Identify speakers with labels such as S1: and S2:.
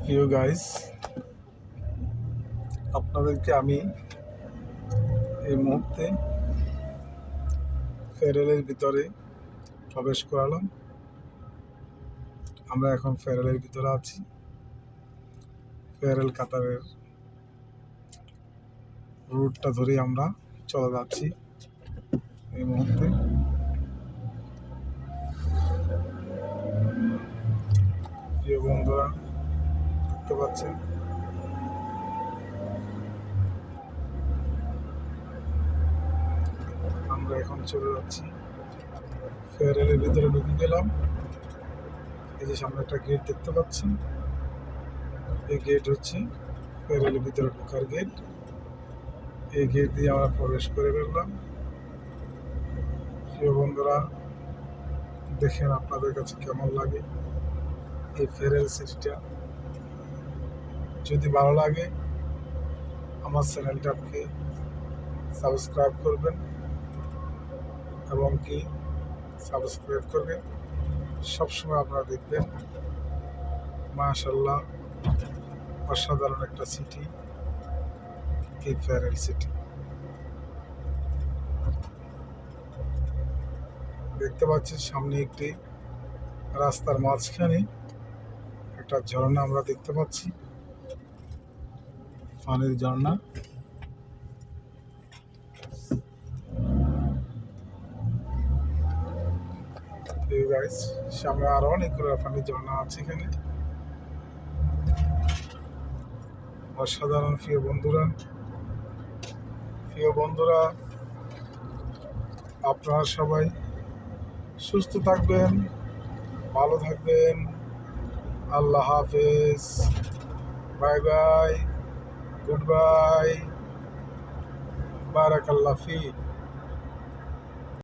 S1: প্রিয় গাইস, আপনাদেরকে আমি এই মুহূর্তে ফেরেলের ভিতরে প্রবেশ করালাম। আমরা এখন ফেরেলের ভিতরে আছি। ফেরেল কাতারের রুটটা ধরে আমরা চলে যাচ্ছি এই মুহূর্তে। প্রিয় বন্ধুরা, দেখতে পাচ্ছেন আমরা এখন চলে যাচ্ছি ফেরেলের ভিতরে। ঢুকে গেলাম। এই যে সামনে একটা গেট দেখতে পাচ্ছেন, এই গেট হচ্ছে ফেরেলের ভিতরে ঢোকার গেট। এই গেট দিয়ে আমরা প্রবেশ করে ফেললাম। প্রিয় বন্ধুরা, দেখেন আপনাদের কাছে কেমন লাগে এই ফেরেল সিটিটা। যদি ভালো লাগে আমার চ্যানেলটাকে সাবস্ক্রাইব করবেন এবং কি সাবস্ক্রাইব করবেন। সবসময় আপনারা দেখবেন মাশাআল্লাহ অসাধারণ একটা সিটি, এই ফেরেল সিটি। দেখতে পাচ্ছেন সামনে একটি রাস্তার মাঝখানে একটা ঝর্ণা আমরা দেখতে পাচ্ছি, পানির ঝর্ণা। সামনে আরো অনেকগুলো পানির ঝর্ণা আছে এখানে। অসাধারণ। প্রিয় বন্ধুরা, আপনারা সবাই সুস্থ থাকবেন, ভালো থাকবেন। আল্লাহ হাফেজ, বাই বাই, গুড বাই, বারাকাল্লাহ ফিক।